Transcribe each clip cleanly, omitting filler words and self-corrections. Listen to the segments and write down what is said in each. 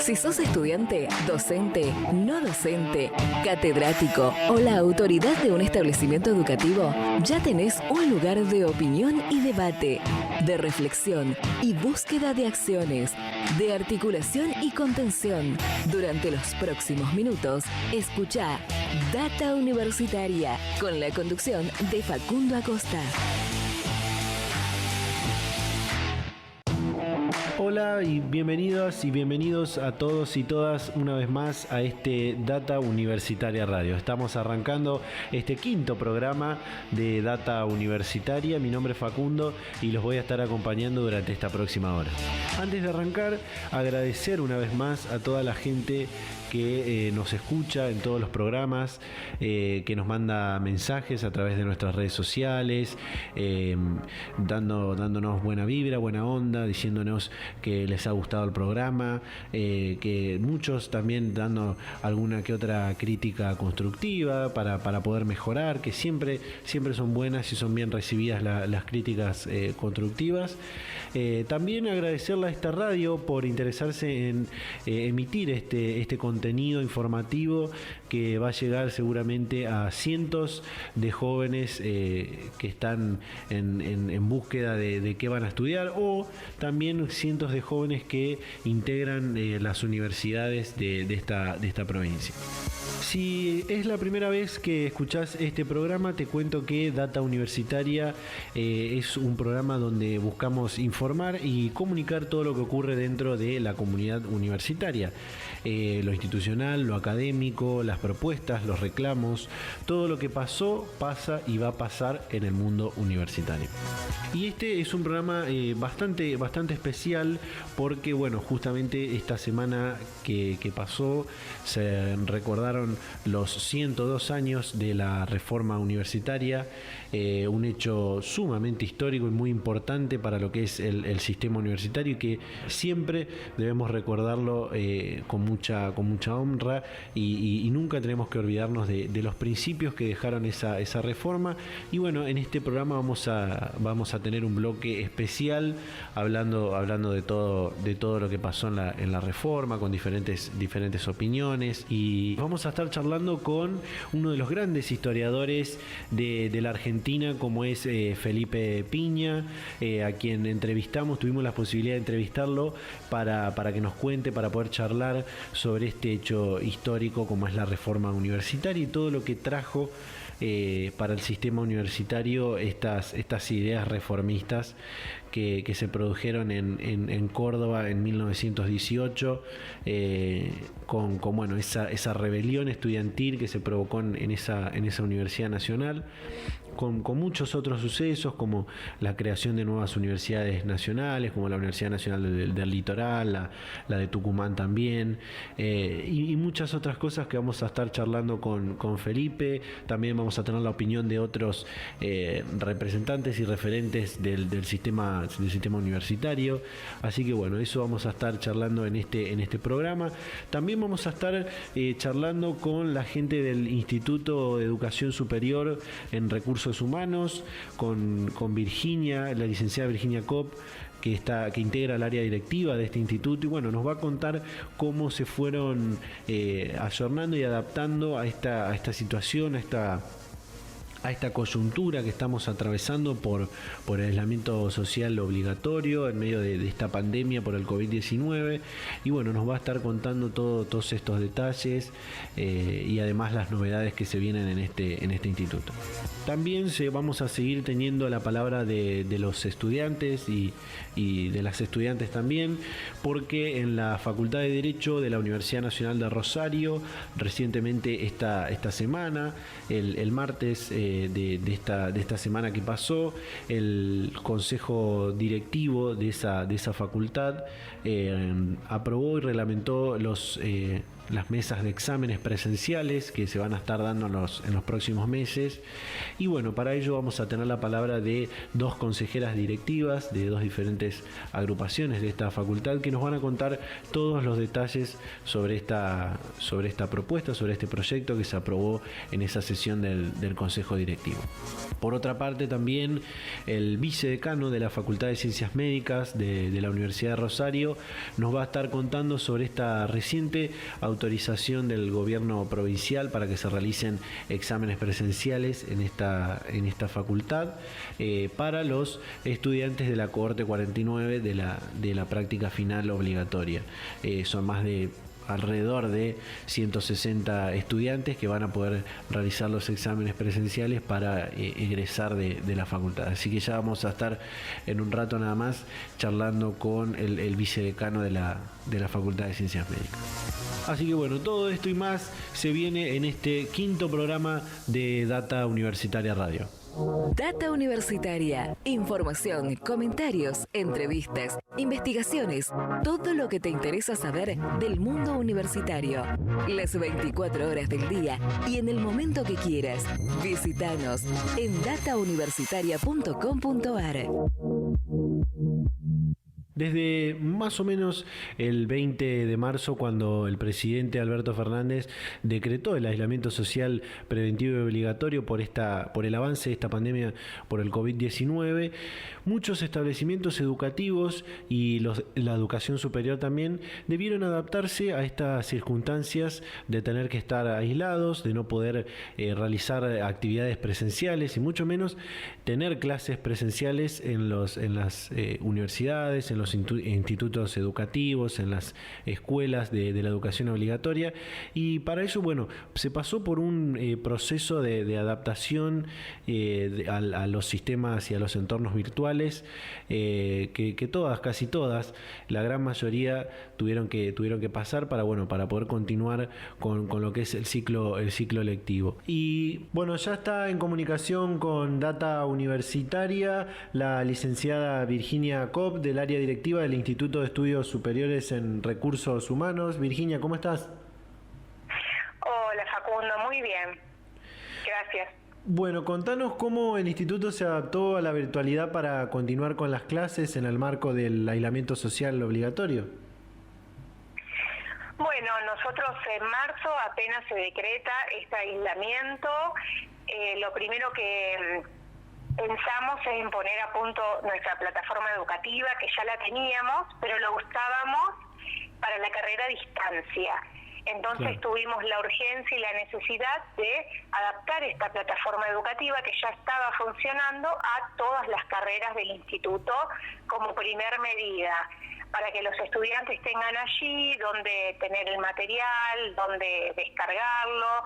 Si sos estudiante, docente, no docente, catedrático o la autoridad de un establecimiento educativo, ya tenés un lugar de opinión y debate, de reflexión y búsqueda de acciones, de articulación y contención. Durante los próximos minutos, escuchá Data Universitaria con la conducción de Facundo Acosta. Hola y bienvenidas y bienvenidos a todos y todas una vez más a este Data Universitaria Radio. Estamos arrancando este quinto programa de Data Universitaria. Mi nombre es Facundo y los voy a estar acompañando durante esta próxima hora. Antes de arrancar, agradecer una vez más a toda la gente que nos escucha en todos los programas, que nos manda mensajes a través de nuestras redes sociales, dándonos buena vibra, buena onda, diciéndonos que les ha gustado el programa, que muchos también dando alguna que otra crítica constructiva para poder mejorar, que siempre son buenas y son bien recibidas las críticas constructivas. También agradecerle a esta radio por interesarse en emitir este contenido informativo que va a llegar seguramente a cientos de jóvenes que están en búsqueda de qué van a estudiar, o también cientos de jóvenes que integran las universidades de esta provincia. Si es la primera vez que escuchás este programa, te cuento que Data Universitaria es un programa donde buscamos informar y comunicar todo lo que ocurre dentro de la comunidad universitaria. Lo institucional, lo académico, las propuestas, los reclamos, todo lo que pasó, pasa y va a pasar en el mundo universitario. Y este es un programa bastante especial porque, bueno, justamente esta semana que pasó se recordaron los 102 años de la reforma universitaria, un hecho sumamente histórico y muy importante para lo que es el sistema universitario, y que siempre debemos recordarlo con mucha honra, y nunca tenemos que olvidarnos de los principios que dejaron esa reforma. Y bueno, en este programa vamos a tener un bloque especial hablando de todo lo que pasó en la reforma, con diferentes opiniones, y vamos a estar charlando con uno de los grandes historiadores de la Argentina, como es Felipe Piña, a quien tuvimos la posibilidad de entrevistarlo para que nos cuente, para poder charlar sobre este hecho histórico como es la reforma universitaria y todo lo que trajo para el sistema universitario estas ideas reformistas que se produjeron en Córdoba en 1918, con bueno, esa rebelión estudiantil que se provocó en esa Universidad Nacional, con muchos otros sucesos, como la creación de nuevas universidades nacionales, como la Universidad Nacional del Litoral, la de Tucumán también, y muchas otras cosas que vamos a estar charlando con Felipe. También vamos a tener la opinión de otros representantes y referentes del sistema universitario. Así que bueno, eso vamos a estar charlando en este programa. También vamos a estar charlando con la gente del Instituto de Educación Superior en Recursos Humanos, con Virginia, la licenciada Virginia Kopp, que integra el área directiva de este instituto, y bueno, nos va a contar cómo se fueron ayornando y adaptando a esta situación, a esta coyuntura que estamos atravesando por el aislamiento social obligatorio en medio de esta pandemia por el COVID-19. Y bueno, nos va a estar contando todos estos detalles y además las novedades que se vienen en este instituto. También vamos a seguir teniendo la palabra de los estudiantes y de las estudiantes también, porque en la Facultad de Derecho de la Universidad Nacional de Rosario, recientemente esta semana, el martes de esta semana que pasó, el consejo directivo de esa facultad aprobó y reglamentó las mesas de exámenes presenciales que se van a estar dando en los próximos meses. Y bueno, para ello vamos a tener la palabra de dos consejeras directivas de dos diferentes agrupaciones de esta facultad que nos van a contar todos los detalles sobre esta propuesta, sobre este proyecto que se aprobó en esa sesión del Consejo Directivo. Por otra parte, también el vicedecano de la Facultad de Ciencias Médicas de la Universidad de Rosario nos va a estar contando sobre esta reciente autorización del gobierno provincial para que se realicen exámenes presenciales en esta facultad para los estudiantes de la cohorte 49 de la práctica final obligatoria. Son más de alrededor de 160 estudiantes que van a poder realizar los exámenes presenciales para egresar de la facultad. Así que ya vamos a estar en un rato nada más charlando con el vicedecano de la Facultad de Ciencias Médicas. Así que bueno, todo esto y más se viene en este quinto programa de Data Universitaria Radio. Data Universitaria. Información, comentarios, entrevistas, investigaciones, todo lo que te interesa saber del mundo universitario. Las 24 horas del día y en el momento que quieras. Visítanos en datauniversitaria.com.ar. Desde más o menos el 20 de marzo, cuando el presidente Alberto Fernández decretó el aislamiento social preventivo y obligatorio por el avance de esta pandemia por el COVID-19, muchos establecimientos educativos y la educación superior también debieron adaptarse a estas circunstancias de tener que estar aislados, de no poder realizar actividades presenciales y mucho menos tener clases presenciales en las universidades, en los institutos educativos, en las escuelas de la educación obligatoria, y para eso, bueno, se pasó por un proceso de adaptación a los sistemas y a los entornos virtuales que casi todas, la gran mayoría tuvieron que pasar para poder continuar con lo que es el ciclo lectivo. Y bueno, ya está en comunicación con Data Universitaria la licenciada Virginia Kopp del área directiva del Instituto de Estudios Superiores en Recursos Humanos. Virginia, ¿cómo estás? Hola Facundo, muy bien. Gracias. Bueno, contanos cómo el instituto se adaptó a la virtualidad para continuar con las clases en el marco del aislamiento social obligatorio. Bueno, nosotros en marzo apenas se decreta este aislamiento. Lo primero que pensamos en poner a punto nuestra plataforma educativa, que ya la teníamos, pero lo usábamos para la carrera a distancia. Entonces Claro. tuvimos la urgencia y la necesidad de adaptar esta plataforma educativa que ya estaba funcionando a todas las carreras del instituto como primer medida, para que los estudiantes tengan allí donde tener el material, donde descargarlo,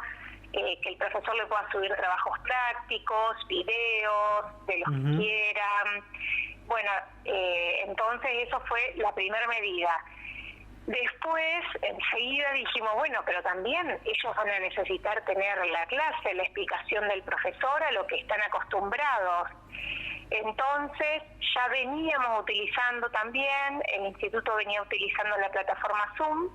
que el profesor le pueda subir trabajos prácticos, videos, de los que quieran. Bueno, entonces eso fue la primera medida. Después, enseguida dijimos, bueno, pero también ellos van a necesitar tener la clase, la explicación del profesor a lo que están acostumbrados. Entonces, ya veníamos utilizando también, el instituto venía utilizando la plataforma Zoom.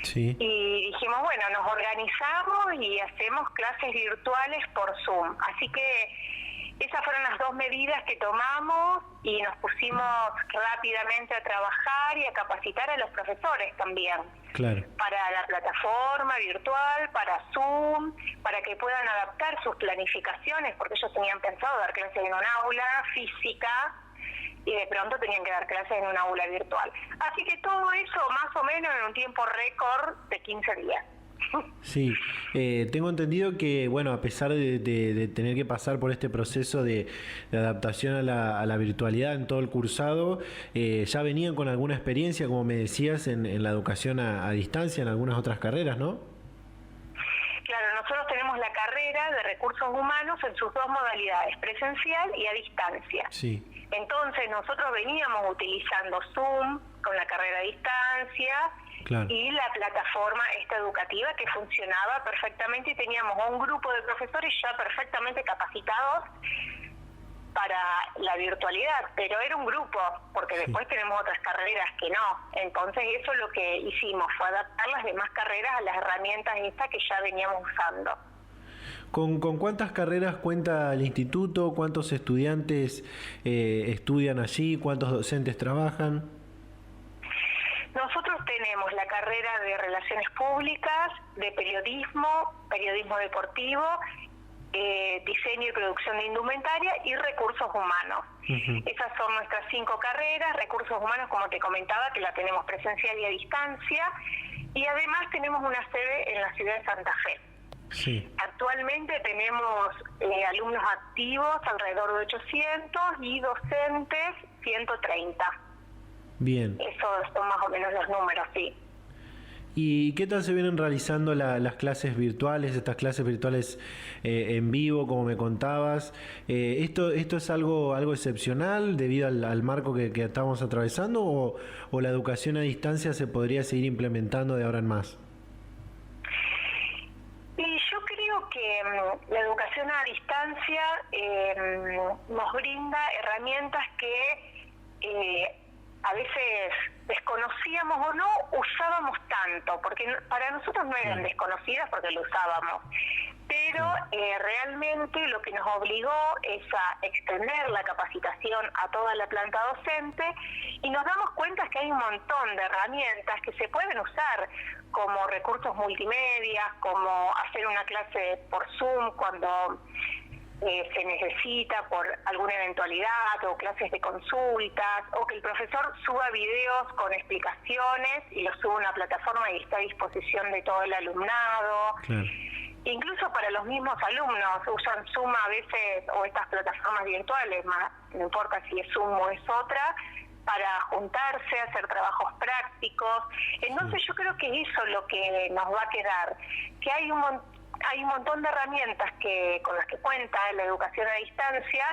Sí. Y dijimos, bueno, nos organizamos y hacemos clases virtuales por Zoom. Así que esas fueron las dos medidas que tomamos y nos pusimos rápidamente a trabajar y a capacitar a los profesores también. Claro. Para la plataforma virtual, para Zoom, para que puedan adaptar sus planificaciones, porque ellos tenían pensado dar clases en un aula física y de pronto tenían que dar clases en una aula virtual. Así que todo eso más o menos en un tiempo récord de 15 días. Sí, tengo entendido que, bueno, a pesar de tener que pasar por este proceso de adaptación a la virtualidad en todo el cursado, ya venían con alguna experiencia, como me decías, en la educación a distancia, en algunas otras carreras, ¿no? Claro, nosotros tenemos la carrera de recursos humanos en sus dos modalidades, presencial y a distancia. Sí. Entonces nosotros veníamos utilizando Zoom con la carrera a distancia. Claro. Y la plataforma esta educativa que funcionaba perfectamente y teníamos un grupo de profesores ya perfectamente capacitados para la virtualidad, pero era un grupo, porque después tenemos otras carreras que no. Entonces eso lo que hicimos fue adaptar las demás carreras a las herramientas estas que ya veníamos usando. ¿Con cuántas carreras cuenta el instituto? ¿Cuántos estudiantes estudian allí? ¿Cuántos docentes trabajan? Nosotros tenemos la carrera de Relaciones Públicas, de Periodismo, Periodismo Deportivo, Diseño y Producción de Indumentaria y Recursos Humanos. Esas son nuestras 5 carreras. Recursos Humanos, como te comentaba, que la tenemos presencial y a distancia, y además tenemos una sede en la ciudad de Santa Fe. Sí. Actualmente tenemos alumnos activos alrededor de 800 y docentes 130. Bien. Esos son más o menos los números, sí. ¿Y qué tal se vienen realizando las clases virtuales, estas clases virtuales en vivo, como me contabas? ¿Esto es algo excepcional debido al marco que estamos atravesando o la educación a distancia se podría seguir implementando de ahora en más? Y yo creo que la educación a distancia nos brinda herramientas que a veces desconocíamos o no usábamos tanto, porque para nosotros no eran desconocidas porque lo usábamos, pero realmente lo que nos obligó es a extender la capacitación a toda la planta docente, y nos damos cuenta que hay un montón de herramientas que se pueden usar, como recursos multimedia, como hacer una clase por Zoom cuando se necesita por alguna eventualidad, o clases de consultas, o que el profesor suba videos con explicaciones y los suba a una plataforma y está a disposición de todo el alumnado. Claro. Incluso para los mismos alumnos usan Zoom a veces, o estas plataformas virtuales, no importa si es Zoom o es otra, para juntarse, hacer trabajos prácticos. Entonces yo creo que eso es lo que nos va a quedar, que hay un montón de herramientas con las que cuenta la educación a distancia,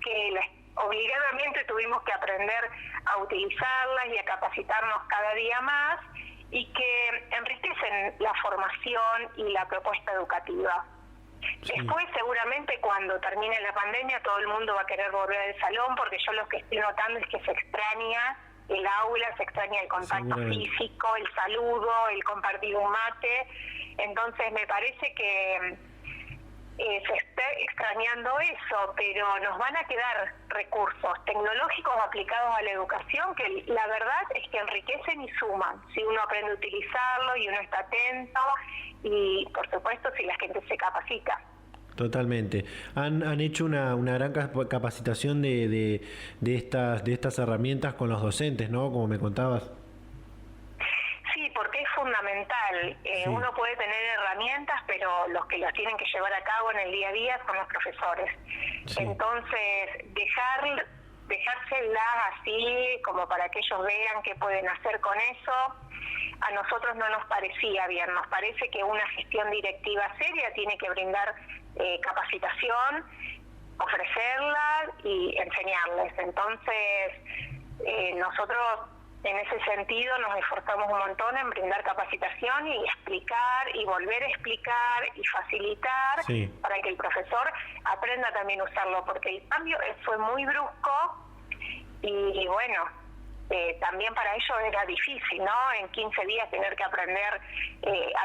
que obligadamente tuvimos que aprender a utilizarlas y a capacitarnos cada día más, y que enriquecen la formación y la propuesta educativa. Sí. Después, seguramente, cuando termine la pandemia, todo el mundo va a querer volver al salón, porque yo lo que estoy notando es que se extraña el aula, se extraña el contacto físico, el saludo, el compartir un mate. Entonces me parece que se está extrañando eso, pero nos van a quedar recursos tecnológicos aplicados a la educación que la verdad es que enriquecen y suman, si uno aprende a utilizarlo y uno está atento, y por supuesto si la gente se capacita. Totalmente. Han hecho una gran capacitación de estas herramientas con los docentes, ¿no? Como me contabas. Sí, porque es fundamental. Sí. Uno puede tener herramientas, pero los que las tienen que llevar a cabo en el día a día son los profesores. Sí. Entonces, dejárselas así como para que ellos vean qué pueden hacer con eso, a nosotros no nos parecía bien. Nos parece que una gestión directiva seria tiene que brindar capacitación, ofrecerla y enseñarles. Entonces, nosotros en ese sentido nos esforzamos un montón en brindar capacitación y explicar y volver a explicar y facilitar, sí, para que el profesor aprenda también a usarlo, porque el cambio fue muy brusco y bueno, también para ellos era difícil, ¿no? En 15 días tener que aprender,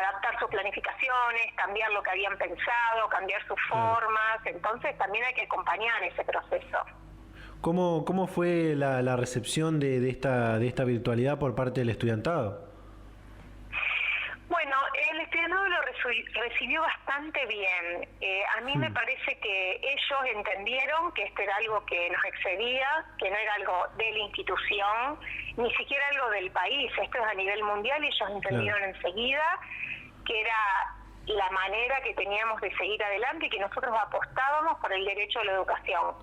adaptar sus planificaciones, cambiar lo que habían pensado, cambiar sus formas. Entonces también hay que acompañar ese proceso. ¿Cómo fue la recepción de esta virtualidad por parte del estudiantado? Bueno, el estudiantado lo recibió bastante bien. A mí me parece que ellos entendieron que esto era algo que nos excedía, que no era algo de la institución, ni siquiera algo del país. Esto es a nivel mundial, y ellos entendieron enseguida que era la manera que teníamos de seguir adelante y que nosotros apostábamos por el derecho a la educación.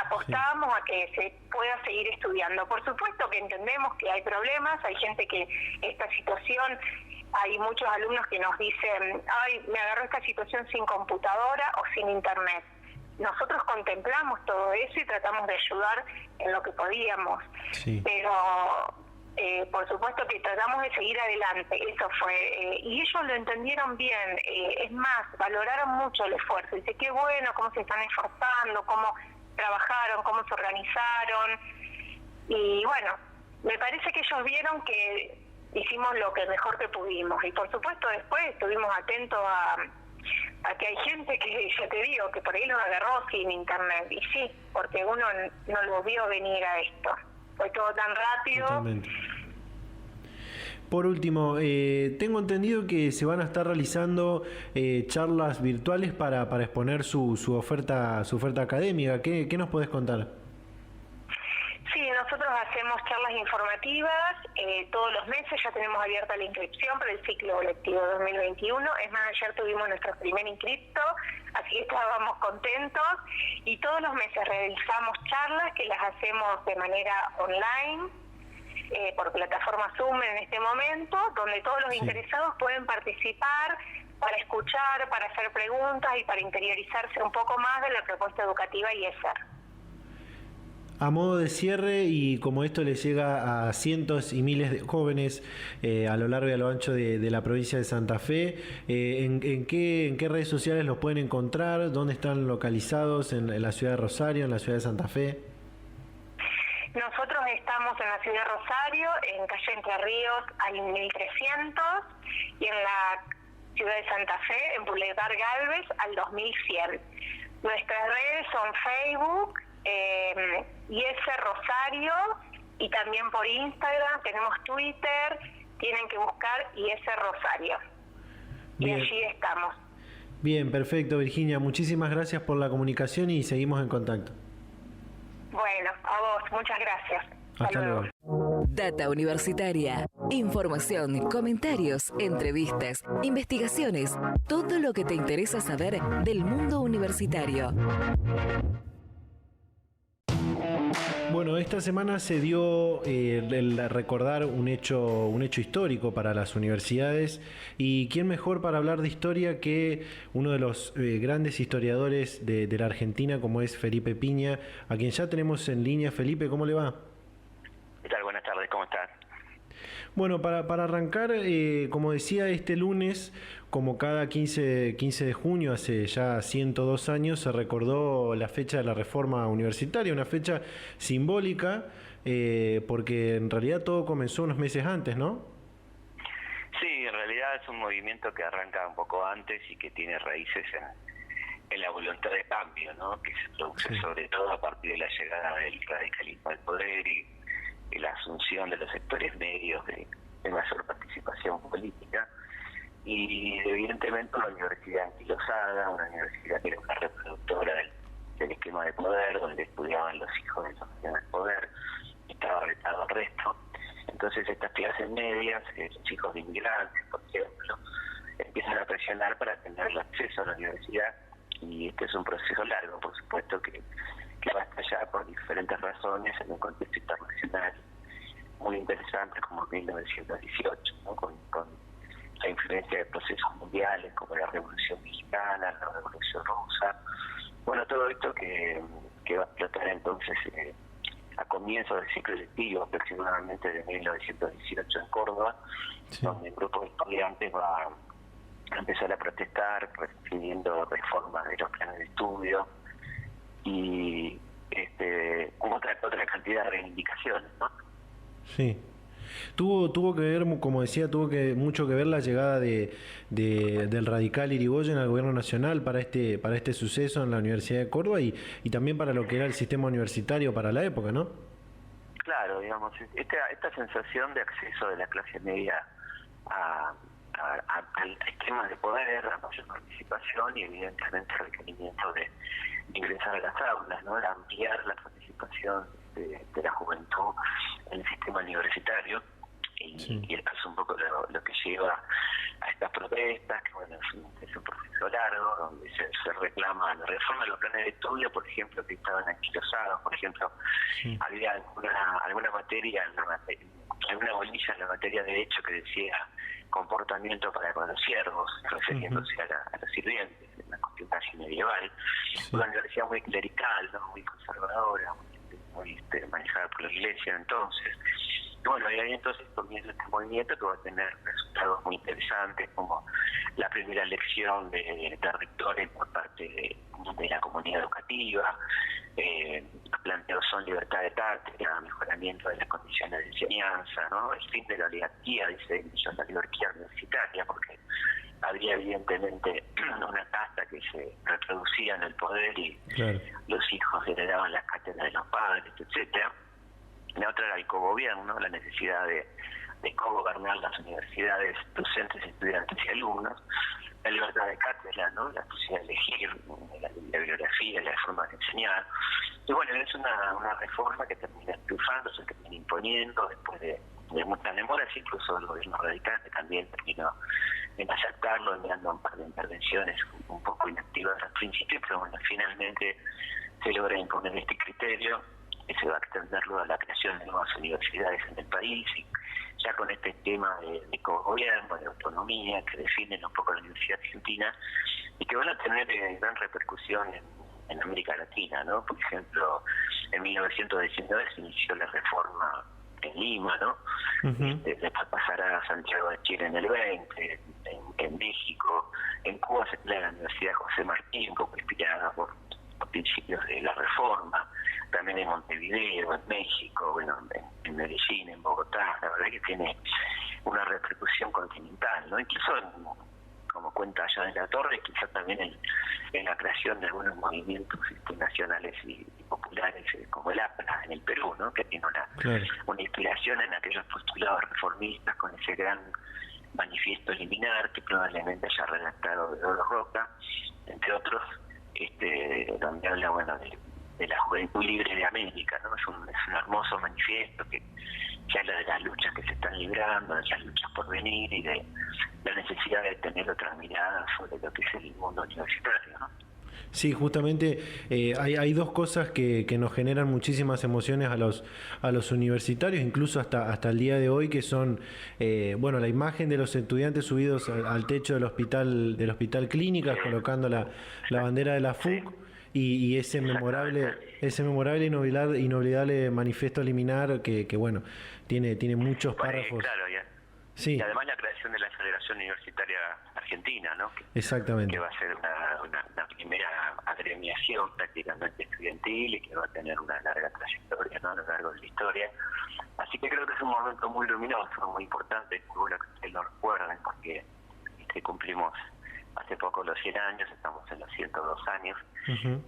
Apostábamos a que se pueda seguir estudiando. Por supuesto que entendemos que hay problemas, hay gente que esta situación, hay muchos alumnos que nos dicen, ay, me agarró esta situación sin computadora o sin internet. Nosotros contemplamos todo eso y tratamos de ayudar en lo que podíamos, pero por supuesto que tratamos de seguir adelante. Eso fue, y ellos lo entendieron bien. Es más, valoraron mucho el esfuerzo. Dice, qué bueno cómo se están esforzando, cómo trabajaron, cómo se organizaron. Y bueno, me parece que ellos vieron que hicimos lo que mejor que pudimos. Y por supuesto después estuvimos atentos a que hay gente que, ya te digo, que por ahí los agarró sin internet. Y sí, porque uno no lo vio venir a esto. Fue todo tan rápido. Totalmente. Por último, tengo entendido que se van a estar realizando charlas virtuales para exponer su oferta académica. ¿Qué nos podés contar? Sí, nosotros hacemos charlas informativas todos los meses. Ya tenemos abierta la inscripción para el ciclo lectivo 2021. Es más, ayer tuvimos nuestro primer inscripto, así que estábamos contentos. Y todos los meses realizamos charlas que las hacemos de manera online, por plataforma Zoom en este momento, donde todos los interesados pueden participar para escuchar, para hacer preguntas y para interiorizarse un poco más de la propuesta educativa IESER. A modo de cierre, y como esto le llega a cientos y miles de jóvenes a lo largo y a lo ancho de la provincia de Santa Fe, ¿en qué redes sociales los pueden encontrar? ¿Dónde están localizados? ¿En la ciudad de Rosario, en la ciudad de Santa Fe? Nosotros estamos en la ciudad de Rosario, en calle Entre Ríos al 1300, y en la ciudad de Santa Fe, en Boulevard Galvez al 2100. Nuestras redes son Facebook, IESER Rosario, y también por Instagram, tenemos Twitter, tienen que buscar IESER Rosario. Bien. Y allí estamos. Bien, perfecto, Virginia. Muchísimas gracias por la comunicación y seguimos en contacto. Bueno, a vos, muchas gracias. Hasta luego. Data Universitaria. Información, comentarios, entrevistas, investigaciones, todo lo que te interesa saber del mundo universitario. Bueno, esta semana se dio el recordar un hecho histórico para las universidades, y quién mejor para hablar de historia que uno de los grandes historiadores de la Argentina, como es Felipe Piña, a quien ya tenemos en línea. Felipe, ¿cómo le va? ¿Qué tal? Buenas tardes, ¿cómo estás? Bueno, para arrancar, como decía, este lunes, como cada 15 de junio, hace ya 102 años, se recordó la fecha de la reforma universitaria, una fecha simbólica, porque en realidad todo comenzó unos meses antes, ¿no? Sí, en realidad es un movimiento que arranca un poco antes y que tiene raíces en la voluntad de cambio, ¿no? Que se produce sobre todo a partir de la llegada del radicalismo al poder y la asunción de los sectores medios de mayor participación política, y evidentemente una universidad anquilosada, una universidad que era una reproductora del esquema de poder, donde estudiaban los hijos de los que tenían el poder, estaba retado al resto. Entonces estas clases medias, los hijos de inmigrantes, por ejemplo, empiezan a presionar para tener el acceso a la universidad, y este es un proceso largo, por supuesto, que va a estallar por diferentes razones en un contexto internacional muy interesante como 1918, ¿no? Con la influencia de procesos mundiales como la Revolución Mexicana, la Revolución Rusa. Bueno, todo esto que va a explotar entonces a comienzos del ciclo lectivo, aproximadamente de 1918 en Córdoba, donde un grupo de estudiantes va a empezar a protestar pidiendo reformas de los planes de estudio y otra cantidad de reivindicaciones, ¿no? Sí. Tuvo que ver, como decía, mucho que ver la llegada del radical Irigoyen al gobierno nacional para este suceso en la Universidad de Córdoba y también para lo que era el sistema universitario para la época, ¿no? Claro, digamos, esta sensación de acceso de la clase media al esquema de poder, a mayor participación y evidentemente el requerimiento de ingresar a las aulas, ¿no? De ampliar la participación de la juventud en el sistema universitario, y esto es un poco lo que lleva a estas protestas, que bueno, es un proceso largo, donde se reclama la reforma de los planes de estudio, por ejemplo, que estaban anquilosados, por ejemplo, había alguna materia, alguna bolilla en la materia de derecho que decía comportamiento para con los siervos, refiriéndose a los sirvientes, una cuestión casi medieval, una universidad muy clerical, ¿no? Muy conservadora, muy manejada por la iglesia entonces. Y bueno, y ahí entonces comienza este movimiento que va a tener resultados muy interesantes, como la primera elección de rectores por parte de la comunidad educativa, planteos son libertad de cátedra, mejoramiento de las condiciones de enseñanza, ¿no? El fin de la oligarquía, dice Emilio, la oligarquía universitaria, porque había evidentemente una casta que se reproducía en el poder y los hijos heredaban las cátedras de los padres, etcétera. La otra era el cogobierno, la necesidad de cogobernar las universidades, docentes, estudiantes y alumnos. La libertad de cátedra, ¿no? La posibilidad de elegir la bibliografía, la forma de enseñar. Y bueno, es una reforma que termina triunfando, se termina imponiendo después de muchas demoras, incluso el gobierno radical también terminó en aceptarlo, enviando un par de intervenciones un poco inactivas al principio, pero bueno, finalmente se logra imponer este criterio que se va a extender luego a la creación de nuevas universidades en el país, y ya con este tema de cogobierno, de autonomía, que definen un poco la Universidad Argentina y que van a tener gran repercusión en América Latina, ¿no? Por ejemplo, en 1919 se inició la reforma en Lima, ¿no? Después pasará a Santiago de Chile en el 20, en México, en Cuba se crea la Universidad José Martí, un poco inspirada por principios de la reforma, también en Montevideo, en México, bueno, en Medellín, en Bogotá. La verdad que tiene una repercusión continental, ¿no? Incluso como cuenta allá de la Torre, quizás también en la creación de algunos movimientos nacionales y populares, como el APRA en el Perú, ¿no? Que tiene una inspiración en aquellos postulados reformistas con ese gran manifiesto liminar que probablemente haya redactado Eduardo Roca, entre otros, donde habla, bueno, de la juventud libre de América, ¿no? Es un hermoso manifiesto que habla de las luchas que se están librando, de las luchas por venir y de la necesidad de tener otra mirada sobre lo que es el mundo universitario, ¿no? Sí, justamente hay dos cosas que nos generan muchísimas emociones a los universitarios, incluso hasta el día de hoy, que son bueno, la imagen de los estudiantes subidos al techo del hospital Clínicas, colocando la bandera de la FUC, y ese memorable e inolvidable manifiesto liminar que bueno, tiene muchos párrafos. Claro, ya. Sí. Y además la creación de la Federación Universitaria Argentina, ¿no? Exactamente. Que va a ser una primera agremiación prácticamente estudiantil y que va a tener una larga trayectoria, ¿no? A lo largo de la historia. Así que creo que es un momento muy luminoso, muy importante, muy bueno que ustedes lo recuerden, porque cumplimos hace poco los 100 años, estamos en los 102 años,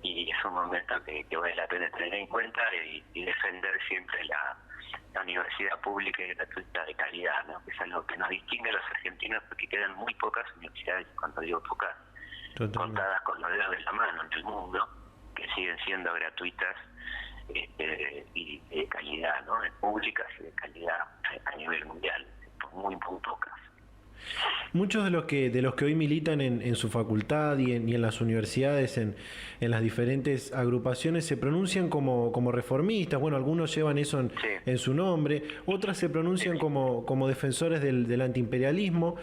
y es un momento que vale la pena tener en cuenta y defender siempre la universidad pública y gratuita de calidad, ¿no? Que es algo que nos distingue a los argentinos, porque quedan muy pocas universidades, cuando digo pocas, contadas con los dedos de la mano en el mundo, que siguen siendo gratuitas y de calidad, ¿no? Públicas y de calidad a nivel mundial, muy pocas. Muchos de los que hoy militan en su facultad y en las universidades, en las diferentes agrupaciones, se pronuncian como reformistas. Bueno, algunos llevan eso en su nombre, otras se pronuncian como defensores del antiimperialismo.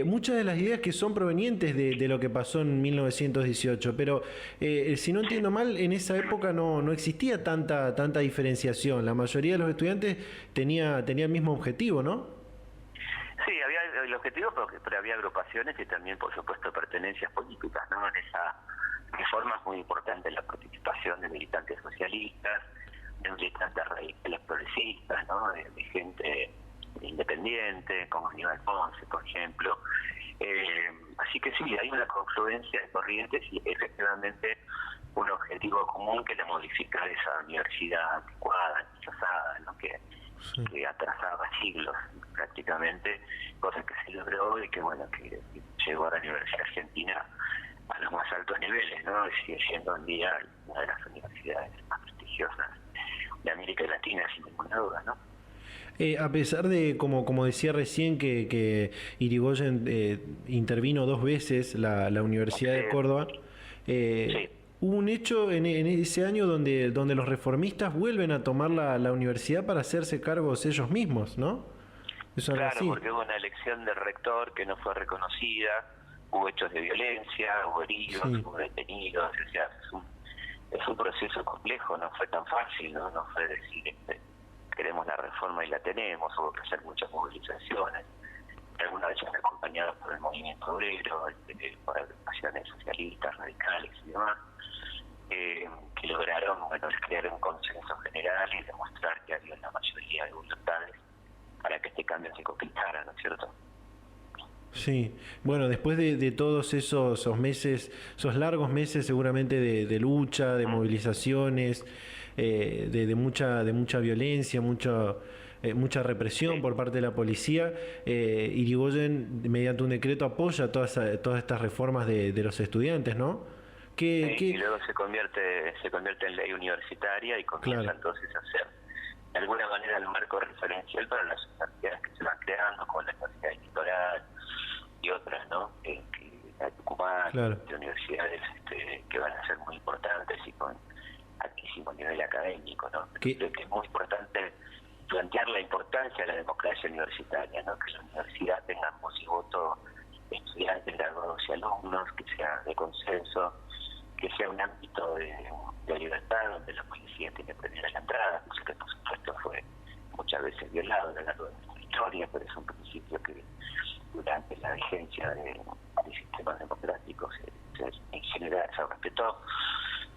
Muchas de las ideas que son provenientes de lo que pasó en 1918, pero si no entiendo mal, en esa época no existía tanta diferenciación. La mayoría de los estudiantes tenía el mismo objetivo, ¿no? Sí, había el objetivo, pero había agrupaciones y también, por supuesto, pertenencias políticas, ¿no? En esa reforma es muy importante la participación de militantes socialistas, de militantes radicales progresistas, ¿no? De gente independiente, como Aníbal Ponce, por ejemplo. Así que sí, hay una confluencia de corrientes y efectivamente un objetivo común, que era modificar esa universidad anticuada, rechazada, ¿no? Que atrasaba siglos prácticamente, cosa que se logró y que bueno, que llegó a la Universidad Argentina a los más altos niveles, ¿no? Sigue siendo hoy en día una de las universidades más prestigiosas de América Latina, sin ninguna duda, ¿no? A pesar de, como decía recién, que Irigoyen intervino 2 veces la Universidad de Córdoba, hubo un hecho en ese año donde los reformistas vuelven a tomar la universidad para hacerse cargos ellos mismos, ¿no? Eso claro, porque hubo una elección del rector que no fue reconocida, hubo hechos de violencia, hubo heridos, hubo detenidos, o sea, es un proceso complejo, no fue tan fácil, no fue decir queremos la reforma y la tenemos, hubo que hacer muchas movilizaciones, algunas de ellas acompañadas por el movimiento obrero, por agrupaciones socialistas, radicales y demás. que lograron, crear un consenso general y demostrar que había una mayoría de voluntades para que este cambio se concretara, ¿no es cierto? Sí, bueno, después de todos esos meses, esos largos meses seguramente de lucha, de movilizaciones, de mucha violencia, mucha represión por parte de la policía, Irigoyen, mediante un decreto, apoya todas estas reformas de los estudiantes, ¿no? Y luego se convierte en ley universitaria y comienza entonces a ser de alguna manera el marco referencial para las universidades que se van creando, como la Universidad del Litoral y otras, ¿no? La Tucumán, de universidades que van a ser muy importantes y con altísimo nivel académico, ¿no? Creo que es muy importante plantear la importancia de la democracia universitaria, ¿no? Que la universidad tenga voz y voto de estudiantes, graduados y alumnos, que sea de consenso, que sea un ámbito de libertad donde la policía tiene primera la entrada, cosa que por supuesto fue muchas veces violado a lo largo de nuestra historia, pero es un principio que durante la vigencia de sistemas democráticos en general se respetó.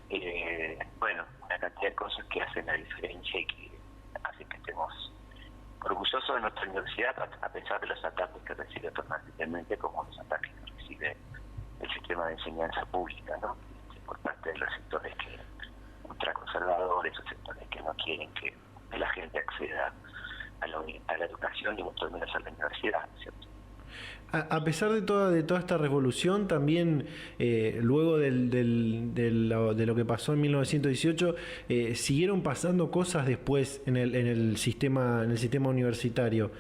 Una cantidad de cosas que hacen la diferencia y que hacen que estemos orgullosos de nuestra universidad, a pesar de los ataques que recibe permanentemente, como los ataques que recibe el sistema de enseñanza pública, ¿no? Por parte de los sectores ultraconservadores o sectores que no quieren que la gente acceda a la educación y mucho menos a la universidad, ¿cierto? A pesar de toda esta revolución, también luego de lo que pasó en 1918, siguieron pasando cosas después en el sistema universitario.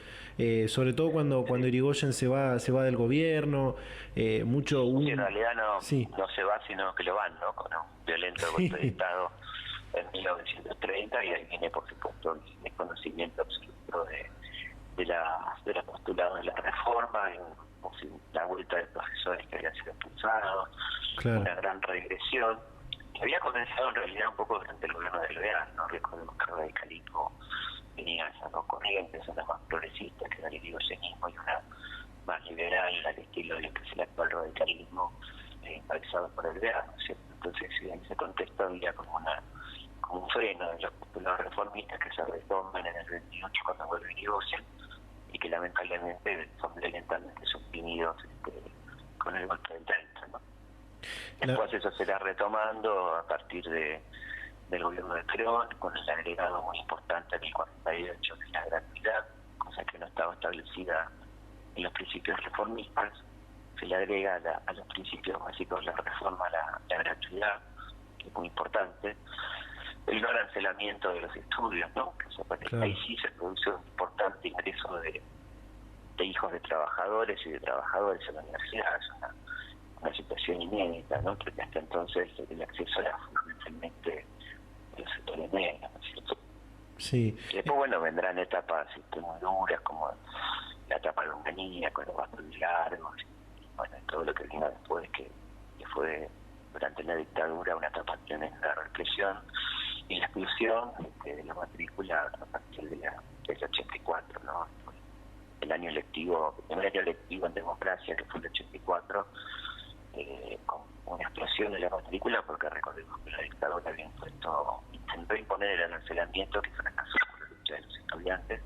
Sobre todo cuando Irigoyen se va del gobierno, en realidad no se va, sino que lo van, ¿no? Con un violento golpe de Estado en 1930, y ahí viene, por supuesto, el desconocimiento absoluto de la postulado de la reforma, la vuelta de profesores que habían sido expulsados, una gran regresión que había comenzado en realidad un poco durante el gobierno de Alvear, ¿no? Recordemos que el radicalismo tenía esas dos corrientes, una más progresista, que era el irigoyenismo, y una más liberal, al estilo de lo que es el actual radicalismo, encabezado por Alvear, ¿no es cierto? Entonces, en ese contexto había como un freno de los postulados reformistas que se retoman en el 28 cuando vuelve Irigoyen, y que lamentablemente son violentamente suprimidos con el golpe del 30, ¿no? Después eso se irá retomando a partir del gobierno de Perón, con el agregado muy importante en el 48 de la gratuidad, cosa que no estaba establecida en los principios reformistas. Se le agrega a los principios básicos de la reforma la gratuidad, que es muy importante. El no arancelamiento de los estudios, ¿no? Ahí sí se produce un importante ingreso de hijos de trabajadores y de trabajadores en la universidad. Es una situación inédita, ¿no? Porque hasta entonces el acceso era fundamentalmente de los sectores medios, ¿no es cierto? Sí. Y después, vendrán etapas muy duras, como la etapa de Longanía, con los bastones largos, todo lo que vino después, que fue durante la dictadura una etapa tremenda de represión y la exclusión de la matrícula a partir del 84, ¿no? El año lectivo en democracia, que fue el 84, con una explosión de la matrícula, porque recordemos que la dictadura intentó imponer el arancelamiento, que fracasó por la lucha de los estudiantes,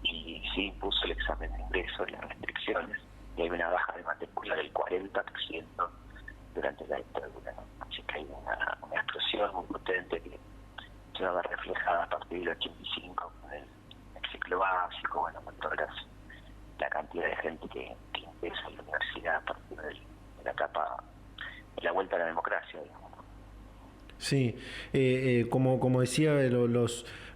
y sí impuso el examen de ingreso y las restricciones, y hay una baja de matrícula del 40% durante la dictadura, ¿no? Así que hay una explosión muy potente que se va a ver reflejada a partir del 85 con el ciclo básico, con toda la cantidad de gente que ingresa a la universidad a partir de la etapa de la vuelta a la democracia, digamos. Sí, como decía,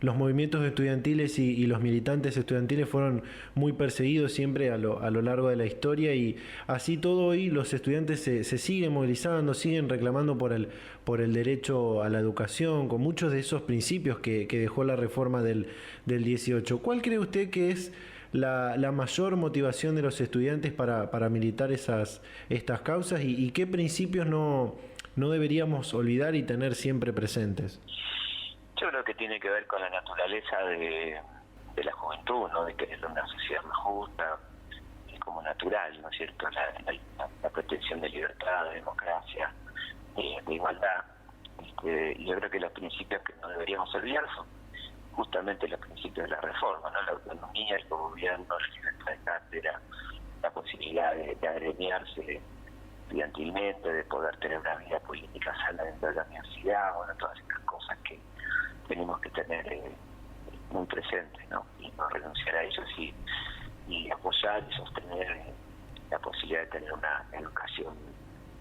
los movimientos estudiantiles y los militantes estudiantiles fueron muy perseguidos siempre a lo largo de la historia, y así todo hoy los estudiantes se siguen movilizando, siguen reclamando por el derecho a la educación, con muchos de esos principios que dejó la reforma del 18. ¿Cuál cree usted que es la mayor motivación de los estudiantes para militar estas causas, y qué principios no deberíamos olvidar y tener siempre presentes? Yo creo que tiene que ver con la naturaleza de la juventud, ¿no? De querer una sociedad más justa, es como natural, ¿no es cierto? La pretensión de libertad, de democracia, de igualdad, Y yo creo que los principios que no deberíamos olvidar son justamente los principios de la reforma, ¿no? La autonomía, el gobierno, la libertad de cátedra, la posibilidad de agremiarse estudiantilmente, de poder tener una vida política sana dentro de la universidad, bueno, todas estas cosas que tenemos que tener muy presentes, ¿no? Y no renunciar a ellos y apoyar y sostener la posibilidad de tener una educación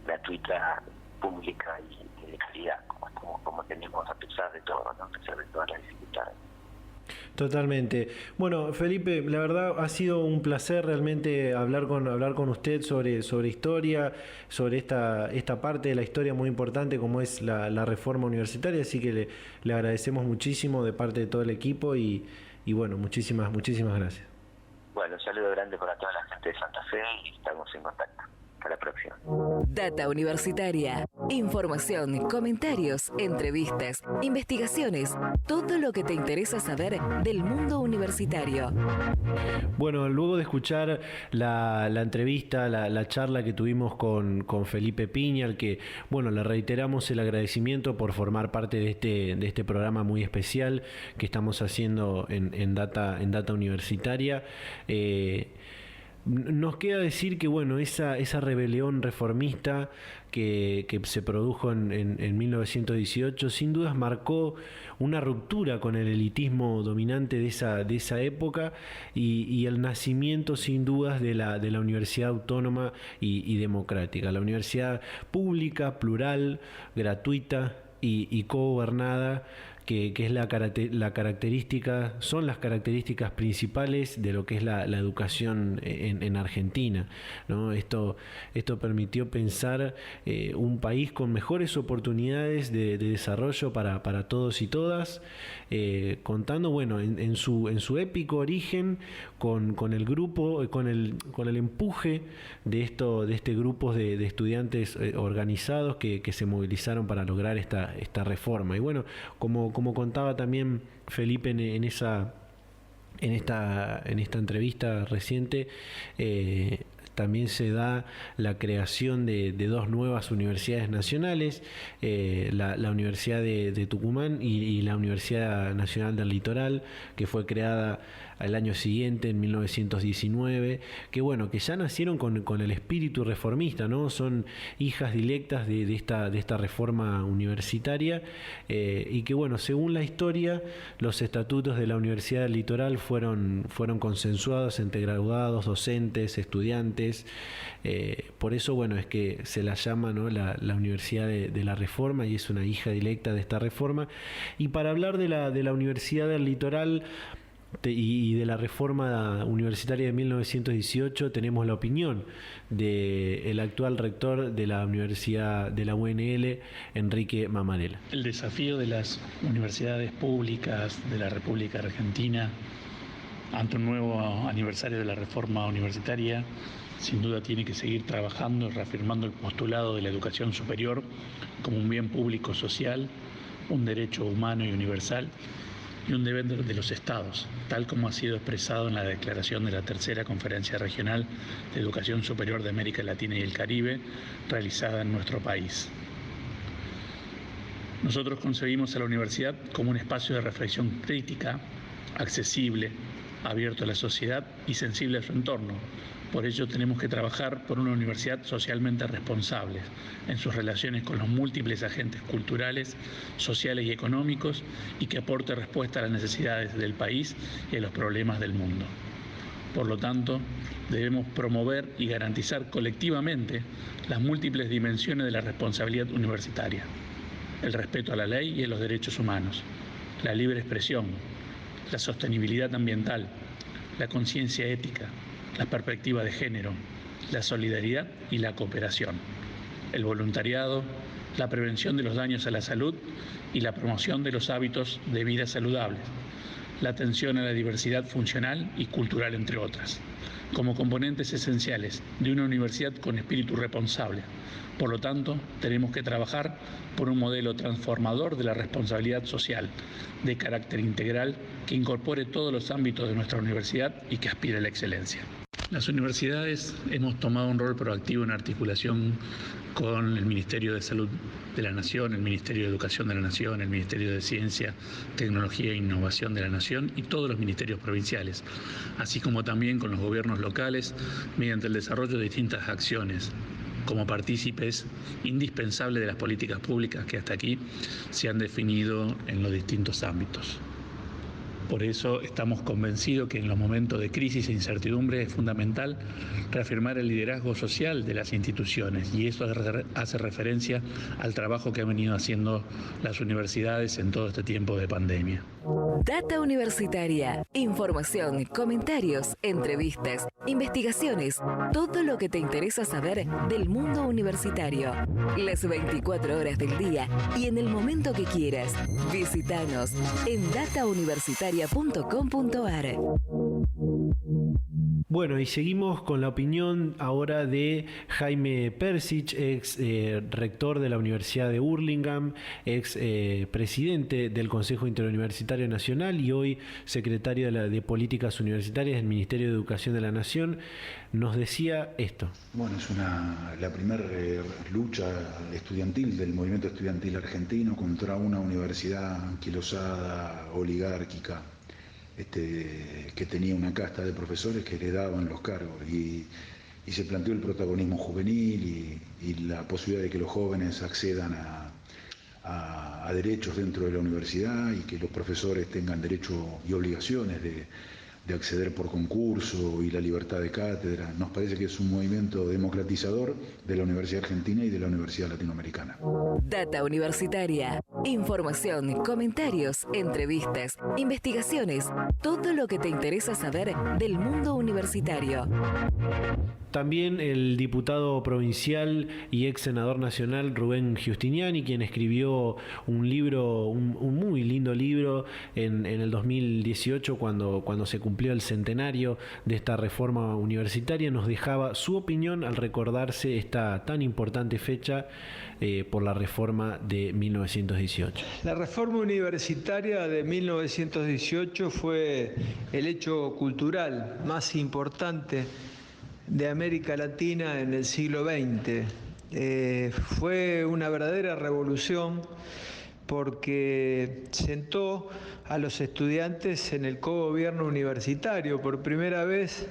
gratuita, pública y de calidad, como tenemos a pesar de todo, ¿no? A pesar de todas las dificultades. Totalmente. Bueno, Felipe, la verdad ha sido un placer realmente hablar con usted sobre historia, sobre esta parte de la historia muy importante como es la reforma universitaria, así que le agradecemos muchísimo de parte de todo el equipo y bueno, muchísimas gracias. Bueno, un saludo grande para toda la gente de Santa Fe y estamos en contacto. Hasta la próxima. Data Universitaria. Información, comentarios, entrevistas, investigaciones, todo lo que te interesa saber del mundo universitario. Bueno, luego de escuchar la entrevista, la charla que tuvimos con Felipe Piña, al que, bueno, le reiteramos el agradecimiento por formar parte de este programa muy especial que estamos haciendo en Data Universitaria. Nos queda decir que bueno, esa rebelión reformista que se produjo en 1918 sin dudas marcó una ruptura con el elitismo dominante de esa época y el nacimiento sin dudas de la universidad autónoma y democrática, la universidad pública, plural, gratuita y cogobernada, que es son las características principales de lo que es la educación en Argentina, ¿no? Esto permitió pensar un país con mejores oportunidades de desarrollo para todos y todas, contando, bueno, en su épico origen con el grupo, con el empuje de este grupo de estudiantes organizados que se movilizaron para lograr esta reforma. Y bueno, como contaba también Felipe en esta entrevista reciente, también se da la creación de dos nuevas universidades nacionales, la Universidad de Tucumán y la Universidad Nacional del Litoral, que fue creada al año siguiente, en 1919, que bueno, que ya nacieron con el espíritu reformista, ¿no? Son hijas directas de esta reforma universitaria, y que bueno, según la historia, los estatutos de la Universidad del Litoral fueron consensuados entre graduados, docentes, estudiantes. Por eso, bueno, es que se la llama, ¿no?, la Universidad de la Reforma, y es una hija directa de esta reforma. Y para hablar de la Universidad del Litoral y de la reforma universitaria de 1918, tenemos la opinión del actual rector de la Universidad de la UNL, Enrique Mamarela. El desafío de las universidades públicas de la República Argentina ante un nuevo aniversario de la reforma universitaria sin duda tiene que seguir trabajando y reafirmando el postulado de la educación superior como un bien público social, un derecho humano y universal y un deber de los Estados, tal como ha sido expresado en la declaración de la Tercera Conferencia Regional de Educación Superior de América Latina y el Caribe, realizada en nuestro país. Nosotros concebimos a la universidad como un espacio de reflexión crítica, accesible, abierto a la sociedad y sensible a su entorno. Por ello tenemos que trabajar por una universidad socialmente responsable en sus relaciones con los múltiples agentes culturales, sociales y económicos, y que aporte respuesta a las necesidades del país y a los problemas del mundo. Por lo tanto, debemos promover y garantizar colectivamente las múltiples dimensiones de la responsabilidad universitaria: el respeto a la ley y a los derechos humanos, la libre expresión, la sostenibilidad ambiental, la conciencia ética, la perspectiva de género, la solidaridad y la cooperación, el voluntariado, la prevención de los daños a la salud y la promoción de los hábitos de vida saludables, la atención a la diversidad funcional y cultural, entre otras, como componentes esenciales de una universidad con espíritu responsable. Por lo tanto, tenemos que trabajar por un modelo transformador de la responsabilidad social, de carácter integral, que incorpore todos los ámbitos de nuestra universidad y que aspire a la excelencia. Las universidades hemos tomado un rol proactivo en articulación con el Ministerio de Salud de la Nación, el Ministerio de Educación de la Nación, el Ministerio de Ciencia, Tecnología e Innovación de la Nación y todos los ministerios provinciales, así como también con los gobiernos locales mediante el desarrollo de distintas acciones como partícipes indispensables de las políticas públicas que hasta aquí se han definido en los distintos ámbitos. Por eso estamos convencidos que en los momentos de crisis e incertidumbre es fundamental reafirmar el liderazgo social de las instituciones, y eso hace referencia al trabajo que han venido haciendo las universidades en todo este tiempo de pandemia. Data Universitaria. Información, comentarios, entrevistas, investigaciones, todo lo que te interesa saber del mundo universitario. Las 24 horas del día y en el momento que quieras. Visítanos en datauniversitaria.com.ar. Bueno, y seguimos con la opinión ahora de Jaime Persich, ex rector de la Universidad de Hurlingham, ex presidente del Consejo Interuniversitario Nacional y hoy secretario de Políticas Universitarias del Ministerio de Educación de la Nación. Nos decía esto. Bueno, es la primera lucha estudiantil del movimiento estudiantil argentino contra una universidad anquilosada, oligárquica, que tenía una casta de profesores que le daban los cargos y se planteó el protagonismo juvenil y la posibilidad de que los jóvenes accedan a derechos dentro de la universidad y que los profesores tengan derechos y obligaciones de acceder por concurso y la libertad de cátedra. Nos parece que es un movimiento democratizador de la Universidad Argentina y de la Universidad Latinoamericana. Data Universitaria. Información, comentarios, entrevistas, investigaciones, todo lo que te interesa saber del mundo universitario. También el diputado provincial y ex senador nacional Rubén Giustiniani, quien escribió un libro, un muy lindo libro en el 2018 cuando se cumplió el centenario de esta reforma universitaria, nos dejaba su opinión al recordarse esta tan importante fecha por la reforma de 1918. La reforma universitaria de 1918 fue el hecho cultural más importante de América Latina en el siglo XX. Fue una verdadera revolución porque sentó a los estudiantes en el cogobierno universitario. Por primera vez,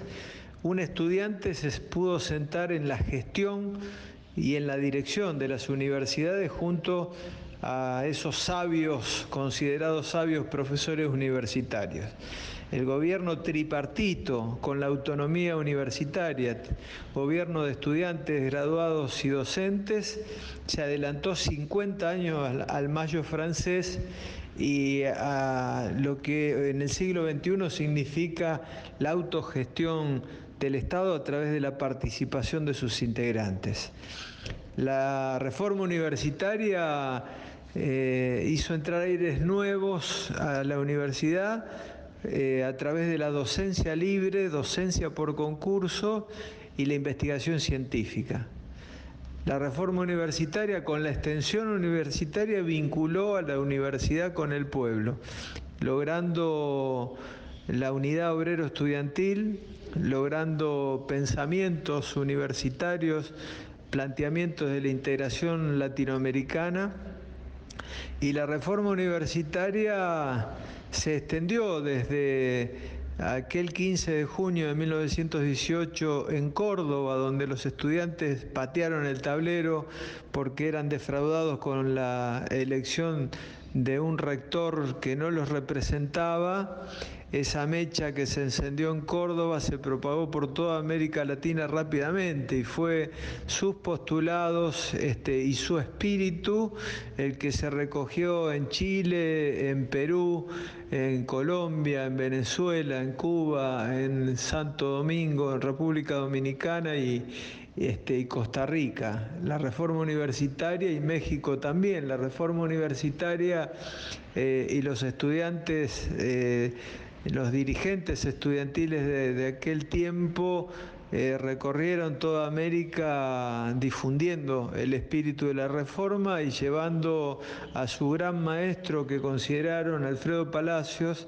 un estudiante se pudo sentar en la gestión y en la dirección de las universidades junto a esos sabios, considerados sabios profesores universitarios. El gobierno tripartito, con la autonomía universitaria, gobierno de estudiantes, graduados y docentes, se adelantó 50 años al Mayo francés y a lo que en el siglo XXI significa la autogestión del Estado a través de la participación de sus integrantes. La reforma universitaria hizo entrar aires nuevos a la universidad a través de la docencia libre, docencia por concurso y la investigación científica. La reforma universitaria con la extensión universitaria vinculó a la universidad con el pueblo, logrando la unidad obrero-estudiantil, logrando pensamientos universitarios, planteamientos de la integración latinoamericana, y la reforma universitaria se extendió desde aquel 15 de junio de 1918 en Córdoba, donde los estudiantes patearon el tablero porque eran defraudados con la elección de un rector que no los representaba. Esa mecha que se encendió en Córdoba se propagó por toda América Latina rápidamente y fue sus postulados y su espíritu el que se recogió en Chile, en Perú, en Colombia, en Venezuela, en Cuba, en Santo Domingo, en República Dominicana y Costa Rica. La reforma universitaria y México también. La reforma universitaria y los estudiantes, los dirigentes estudiantiles de aquel tiempo recorrieron toda América difundiendo el espíritu de la reforma y llevando a su gran maestro que consideraron, Alfredo Palacios,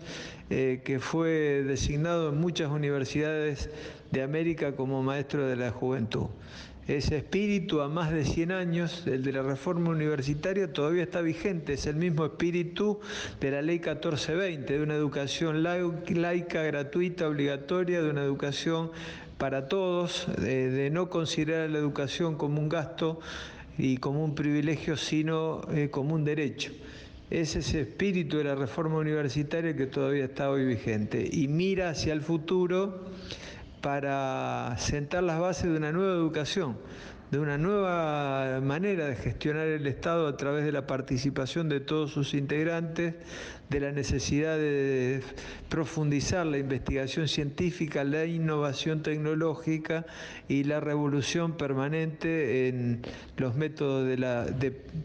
que fue designado en muchas universidades de América como maestro de la juventud. Ese espíritu a más de 100 años, el de la reforma universitaria, todavía está vigente. Es el mismo espíritu de la Ley 1420, de una educación laica, gratuita, obligatoria, de una educación para todos, de no considerar la educación como un gasto y como un privilegio, sino como un derecho. Es ese espíritu de la reforma universitaria que todavía está hoy vigente y mira hacia el futuro para sentar las bases de una nueva educación, de una nueva manera de gestionar el Estado a través de la participación de todos sus integrantes, de la necesidad de profundizar la investigación científica, la innovación tecnológica y la revolución permanente en los métodos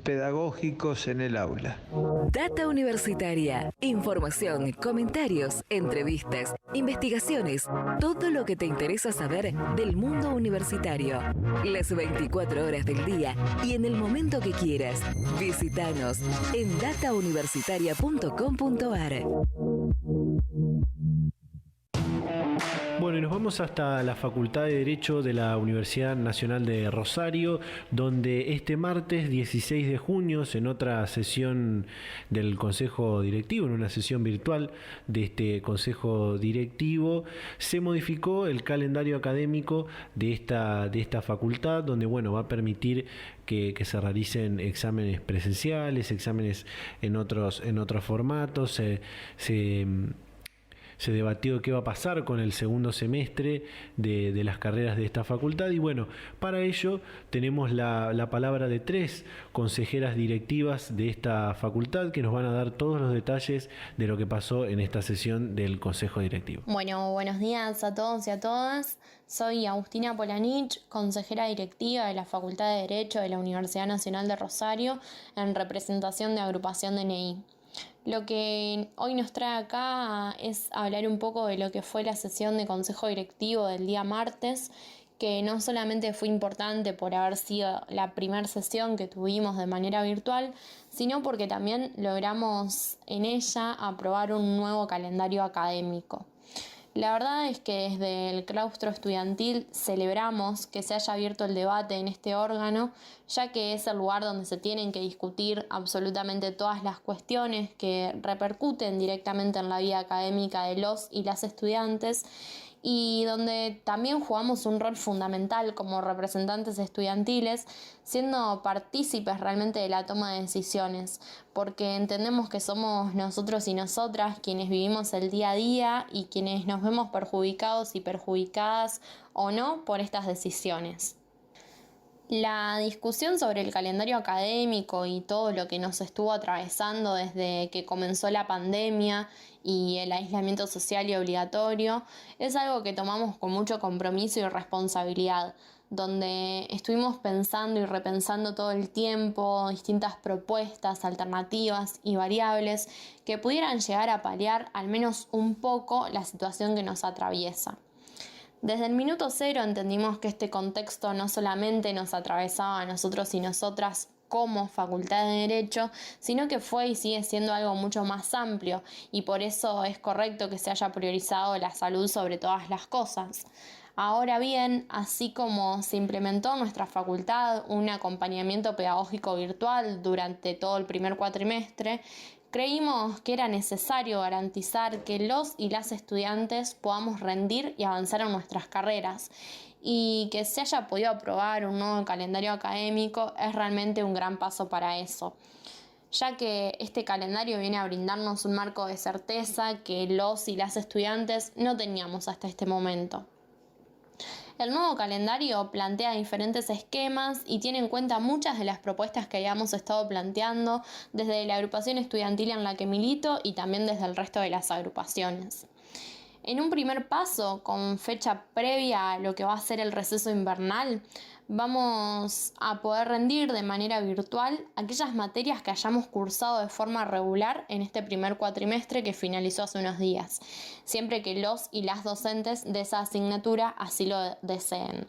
pedagógicos en el aula. Data Universitaria. Información, comentarios, entrevistas, investigaciones, todo lo que te interesa saber del mundo universitario. Las 24 horas del día y en el momento que quieras. Visítanos en datauniversitaria.com.ar. Bueno, y nos vamos hasta la Facultad de Derecho de la Universidad Nacional de Rosario, donde este martes 16 de junio, en otra sesión del Consejo Directivo, en una sesión virtual de este Consejo Directivo, se modificó el calendario académico de esta facultad, donde va a permitir que se realicen exámenes presenciales, exámenes en otros formatos. Se debatió qué va a pasar con el segundo semestre de las carreras de esta facultad y para ello tenemos la palabra de 3 consejeras directivas de esta facultad que nos van a dar todos los detalles de lo que pasó en esta sesión del Consejo Directivo. Bueno, buenos días a todos y a todas. Soy Agustina Polanich, consejera directiva de la Facultad de Derecho de la Universidad Nacional de Rosario en representación de Agrupación DNI. Lo que hoy nos trae acá es hablar un poco de lo que fue la sesión de consejo directivo del día martes, que no solamente fue importante por haber sido la primera sesión que tuvimos de manera virtual, sino porque también logramos en ella aprobar un nuevo calendario académico. La verdad es que desde el claustro estudiantil celebramos que se haya abierto el debate en este órgano, ya que es el lugar donde se tienen que discutir absolutamente todas las cuestiones que repercuten directamente en la vida académica de los y las estudiantes y donde también jugamos un rol fundamental como representantes estudiantiles, siendo partícipes realmente de la toma de decisiones, porque entendemos que somos nosotros y nosotras quienes vivimos el día a día y quienes nos vemos perjudicados y perjudicadas o no por estas decisiones. La discusión sobre el calendario académico y todo lo que nos estuvo atravesando desde que comenzó la pandemia y el aislamiento social y obligatorio es algo que tomamos con mucho compromiso y responsabilidad, donde estuvimos pensando y repensando todo el tiempo distintas propuestas, alternativas y variables que pudieran llegar a paliar al menos un poco la situación que nos atraviesa. Desde el minuto cero entendimos que este contexto no solamente nos atravesaba a nosotros y nosotras como Facultad de Derecho, sino que fue y sigue siendo algo mucho más amplio y por eso es correcto que se haya priorizado la salud sobre todas las cosas. Ahora bien, así como se implementó en nuestra facultad un acompañamiento pedagógico virtual durante todo el primer cuatrimestre, creímos que era necesario garantizar que los y las estudiantes podamos rendir y avanzar en nuestras carreras y que se haya podido aprobar un nuevo calendario académico es realmente un gran paso para eso, ya que este calendario viene a brindarnos un marco de certeza que los y las estudiantes no teníamos hasta este momento. El nuevo calendario plantea diferentes esquemas y tiene en cuenta muchas de las propuestas que habíamos estado planteando desde la agrupación estudiantil en la que milito y también desde el resto de las agrupaciones. En un primer paso, con fecha previa a lo que va a ser el receso invernal, vamos a poder rendir de manera virtual aquellas materias que hayamos cursado de forma regular en este primer cuatrimestre que finalizó hace unos días, siempre que los y las docentes de esa asignatura así lo deseen.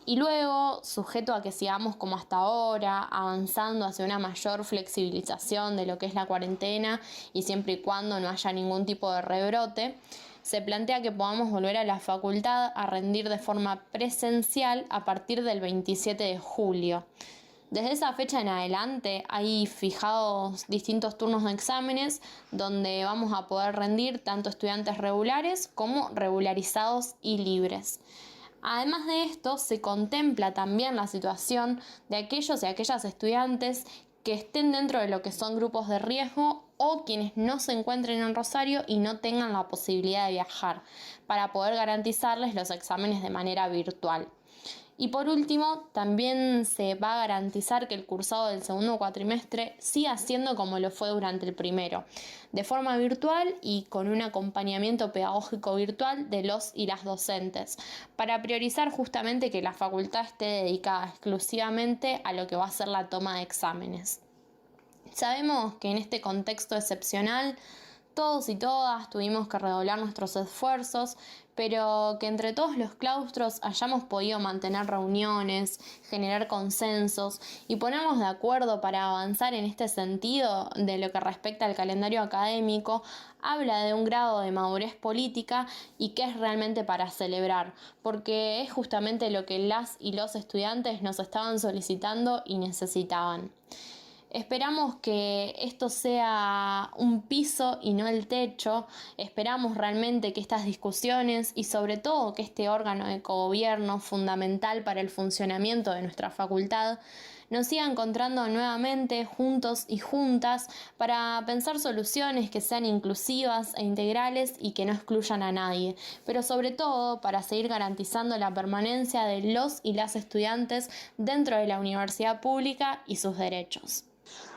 Y luego, sujeto a que sigamos como hasta ahora, avanzando hacia una mayor flexibilización de lo que es la cuarentena y siempre y cuando no haya ningún tipo de rebrote, se plantea que podamos volver a la facultad a rendir de forma presencial a partir del 27 de julio. Desde esa fecha en adelante hay fijados distintos turnos de exámenes donde vamos a poder rendir tanto estudiantes regulares como regularizados y libres. Además de esto, se contempla también la situación de aquellos y aquellas estudiantes que estén dentro de lo que son grupos de riesgo o quienes no se encuentren en Rosario y no tengan la posibilidad de viajar, para poder garantizarles los exámenes de manera virtual. Y por último, también se va a garantizar que el cursado del segundo cuatrimestre siga siendo como lo fue durante el primero, de forma virtual y con un acompañamiento pedagógico virtual de los y las docentes, para priorizar justamente que la facultad esté dedicada exclusivamente a lo que va a ser la toma de exámenes. Sabemos que en este contexto excepcional todos y todas tuvimos que redoblar nuestros esfuerzos, pero que entre todos los claustros hayamos podido mantener reuniones, generar consensos y ponernos de acuerdo para avanzar en este sentido de lo que respecta al calendario académico, habla de un grado de madurez política y que es realmente para celebrar, porque es justamente lo que las y los estudiantes nos estaban solicitando y necesitaban. Esperamos que esto sea un piso y no el techo. Esperamos realmente que estas discusiones y sobre todo que este órgano de cogobierno fundamental para el funcionamiento de nuestra facultad nos siga encontrando nuevamente juntos y juntas para pensar soluciones que sean inclusivas e integrales y que no excluyan a nadie, pero sobre todo para seguir garantizando la permanencia de los y las estudiantes dentro de la universidad pública y sus derechos.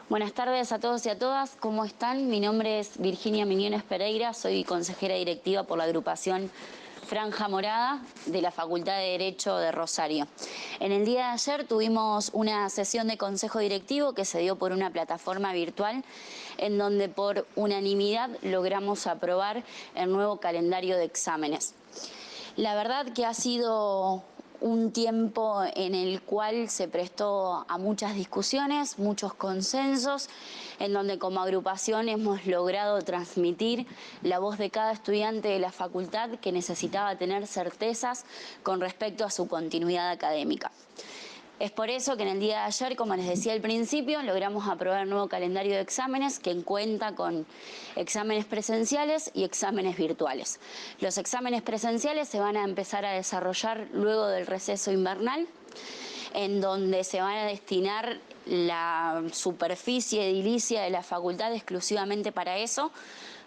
Buenas tardes a todos y a todas, ¿cómo están? Mi nombre es Virginia Miñones Pereira, soy consejera directiva por la agrupación Franja Morada de la Facultad de Derecho de Rosario. En el día de ayer tuvimos una sesión de consejo directivo que se dio por una plataforma virtual en donde por unanimidad logramos aprobar el nuevo calendario de exámenes. La verdad que ha sido un tiempo en el cual se prestó a muchas discusiones, muchos consensos, en donde como agrupación hemos logrado transmitir la voz de cada estudiante de la facultad que necesitaba tener certezas con respecto a su continuidad académica. Es por eso que en el día de ayer, como les decía al principio, logramos aprobar el nuevo calendario de exámenes que cuenta con exámenes presenciales y exámenes virtuales. Los exámenes presenciales se van a empezar a desarrollar luego del receso invernal, en donde se van a destinar la superficie edilicia de la facultad exclusivamente para eso,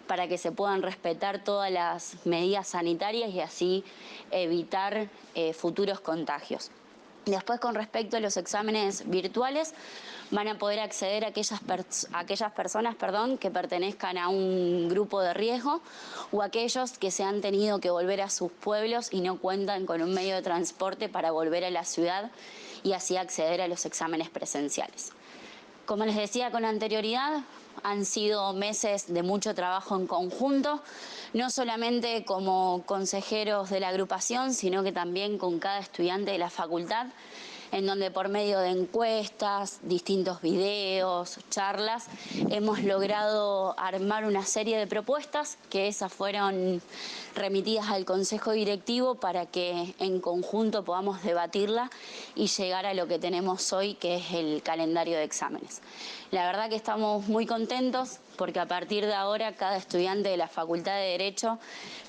para que se puedan respetar todas las medidas sanitarias y así evitar futuros contagios. Después, con respecto a los exámenes virtuales, van a poder acceder a aquellas personas que pertenezcan a un grupo de riesgo o aquellos que se han tenido que volver a sus pueblos y no cuentan con un medio de transporte para volver a la ciudad y así acceder a los exámenes presenciales. Como les decía con anterioridad, han sido meses de mucho trabajo en conjunto, no solamente como consejeros de la agrupación, sino que también con cada estudiante de la facultad, en donde por medio de encuestas, distintos videos, charlas, hemos logrado armar una serie de propuestas que esas fueron remitidas al Consejo Directivo para que en conjunto podamos debatirla y llegar a lo que tenemos hoy, que es el calendario de exámenes. La verdad que estamos muy contentos porque a partir de ahora cada estudiante de la Facultad de Derecho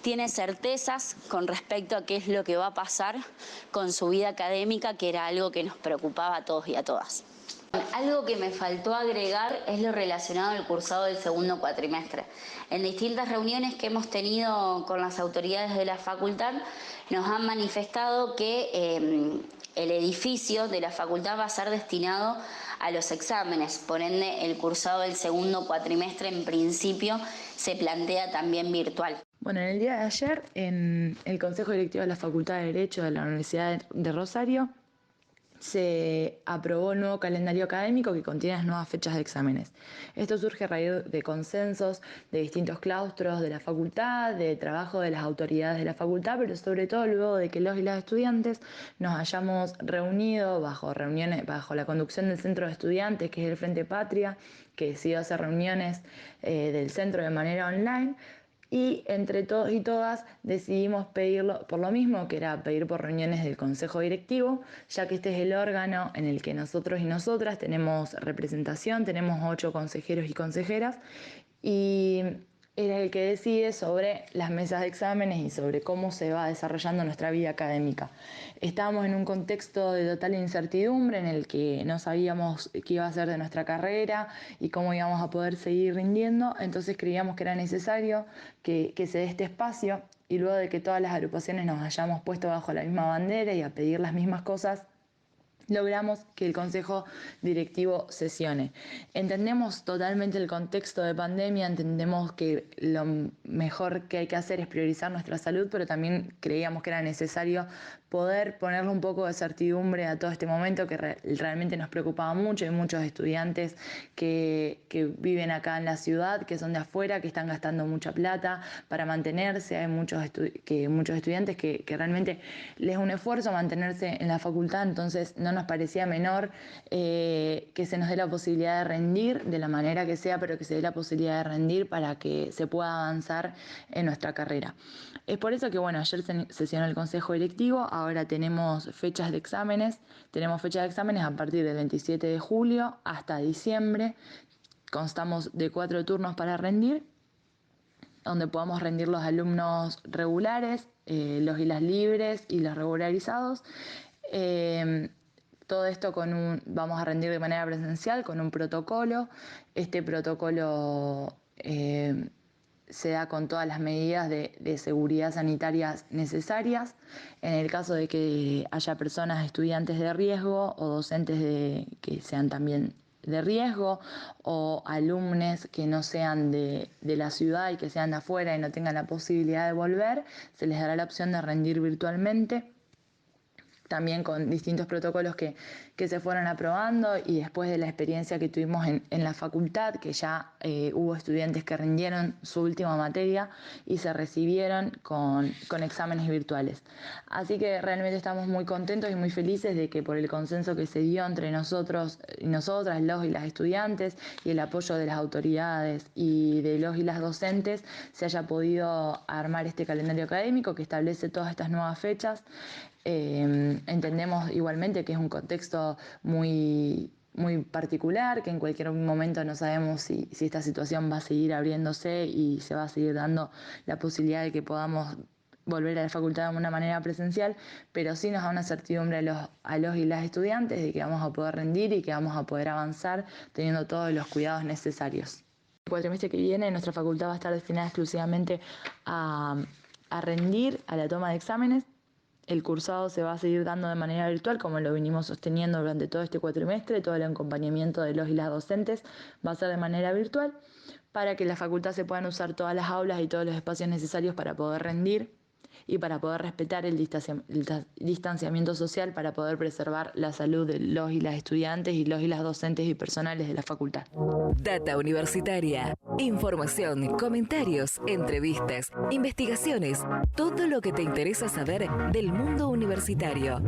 tiene certezas con respecto a qué es lo que va a pasar con su vida académica, que era algo que nos preocupaba a todos y a todas. Algo que me faltó agregar es lo relacionado al cursado del segundo cuatrimestre. En distintas reuniones que hemos tenido con las autoridades de la facultad nos han manifestado que el edificio de la facultad va a ser destinado a los exámenes, por ende el cursado del segundo cuatrimestre en principio se plantea también virtual. Bueno, en el día de ayer, en el Consejo Directivo de la Facultad de Derecho de la Universidad de Rosario, se aprobó un nuevo calendario académico que contiene las nuevas fechas de exámenes. Esto surge a raíz de consensos de distintos claustros de la facultad, de trabajo de las autoridades de la facultad, pero sobre todo luego de que los y las estudiantes nos hayamos reunido bajo la conducción del Centro de Estudiantes, que es el Frente Patria, que decidió hacer reuniones del centro de manera online, Y entre todos y todas decidimos pedirlo por lo mismo, que era pedir por reuniones del Consejo Directivo, ya que este es el órgano en el que nosotros y nosotras tenemos representación, tenemos 8 consejeros y consejeras, y era el que decide sobre las mesas de exámenes y sobre cómo se va desarrollando nuestra vida académica. Estábamos en un contexto de total incertidumbre en el que no sabíamos qué iba a ser de nuestra carrera y cómo íbamos a poder seguir rindiendo, entonces creíamos que era necesario que se dé este espacio, y luego de que todas las agrupaciones nos hayamos puesto bajo la misma bandera y a pedir las mismas cosas, logramos que el Consejo Directivo sesione. Entendemos totalmente el contexto de pandemia, entendemos que lo mejor que hay que hacer es priorizar nuestra salud, pero también creíamos que era necesario poder ponerle un poco de certidumbre a todo este momento que realmente nos preocupaba mucho. Hay muchos estudiantes que viven acá en la ciudad, que son de afuera, que están gastando mucha plata para mantenerse. Hay muchos estudiantes que realmente les es un esfuerzo mantenerse en la facultad, entonces no nos parecía menor que se nos dé la posibilidad de rendir de la manera que sea, pero que se dé la posibilidad de rendir para que se pueda avanzar en nuestra carrera. Es por eso que, bueno, ayer sesionó el Consejo Directivo, ahora tenemos fechas de exámenes, a partir del 27 de julio hasta diciembre, constamos de 4 turnos para rendir, donde podamos rendir los alumnos regulares, los y las libres y los regularizados. Todo esto vamos a rendir de manera presencial con un protocolo. Este protocolo se da con todas las medidas de seguridad sanitarias necesarias. En el caso de que haya personas, estudiantes de riesgo o docentes que sean también de riesgo, o alumnos que no sean de la ciudad y que sean de afuera y no tengan la posibilidad de volver, se les dará la opción de rendir virtualmente, también con distintos protocolos que se fueron aprobando, y después de la experiencia que tuvimos en la facultad, que ya hubo estudiantes que rindieron su última materia y se recibieron con exámenes virtuales. Así que realmente estamos muy contentos y muy felices de que por el consenso que se dio entre nosotros y nosotras, los y las estudiantes, y el apoyo de las autoridades y de los y las docentes, se haya podido armar este calendario académico que establece todas estas nuevas fechas. Entendemos igualmente que es un contexto muy particular, que en cualquier momento no sabemos si esta situación va a seguir abriéndose y se va a seguir dando la posibilidad de que podamos volver a la facultad de una manera presencial, pero sí nos da una certidumbre a los y las estudiantes de que vamos a poder rendir y que vamos a poder avanzar teniendo todos los cuidados necesarios. El cuatrimestre que viene nuestra facultad va a estar destinada exclusivamente a rendir, a la toma de exámenes. El cursado se va a seguir dando de manera virtual, como lo vinimos sosteniendo durante todo este cuatrimestre. Todo el acompañamiento de los y las docentes va a ser de manera virtual, para que en la facultad se puedan usar todas las aulas y todos los espacios necesarios para poder rendir y para poder respetar el distanciamiento social, para poder preservar la salud de los y las estudiantes y los y las docentes y personales de la facultad. Data Universitaria. Información, comentarios, entrevistas, investigaciones, todo lo que te interesa saber del mundo universitario.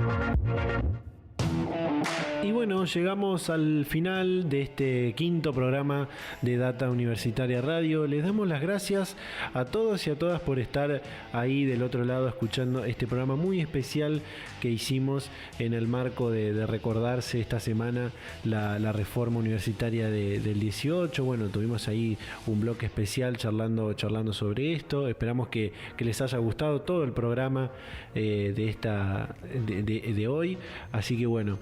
Y bueno, llegamos al final de este 5º programa de Data Universitaria Radio. Les damos las gracias a todos y a todas por estar ahí del otro lado escuchando este programa muy especial que hicimos en el marco de recordarse esta semana la reforma universitaria del 18. Bueno, tuvimos ahí un bloque especial charlando sobre esto. Esperamos que les haya gustado todo el programa de hoy. Así que bueno,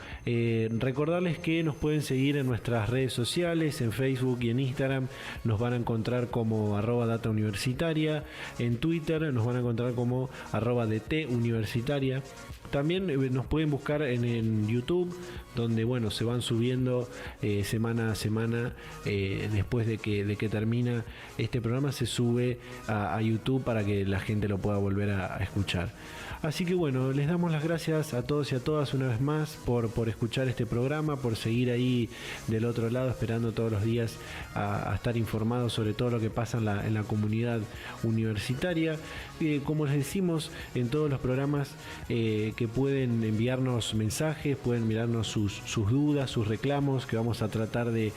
recordarles que nos pueden seguir en nuestras redes sociales, en Facebook y en Instagram nos van a encontrar como @datauniversitaria, en Twitter nos van a encontrar como @dtuniversitaria. También nos pueden buscar en YouTube, donde bueno, se van subiendo semana a semana. Después de que termina este programa, se sube a YouTube para que la gente lo pueda volver a escuchar. Así que bueno, les damos las gracias a todos y a todas una vez más por escuchar este programa, por seguir ahí del otro lado esperando todos los días a estar informados sobre todo lo que pasa en la comunidad universitaria. Como les decimos en todos los programas, que pueden enviarnos mensajes, pueden enviarnos sus dudas, sus reclamos, que vamos a tratar de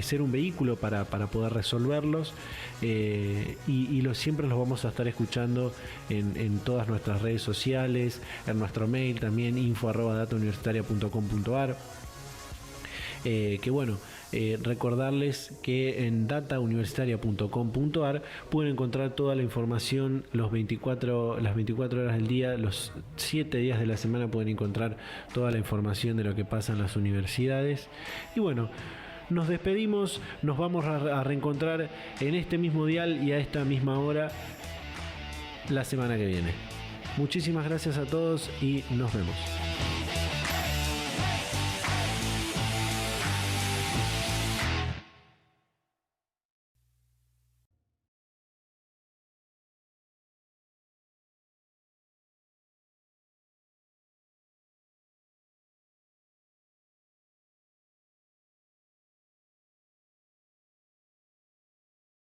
ser un vehículo para poder resolverlos, y siempre los vamos a estar escuchando en todas nuestras redes sociales, en nuestro mail también, info@datauniversitaria.com.ar. Que bueno, recordarles que en datauniversitaria.com.ar pueden encontrar toda la información las 24 horas del día, los 7 días de la semana pueden encontrar toda la información de lo que pasa en las universidades. Y bueno, nos despedimos, nos vamos a reencontrar en este mismo dial y a esta misma hora la semana que viene. Muchísimas gracias a todos y nos vemos.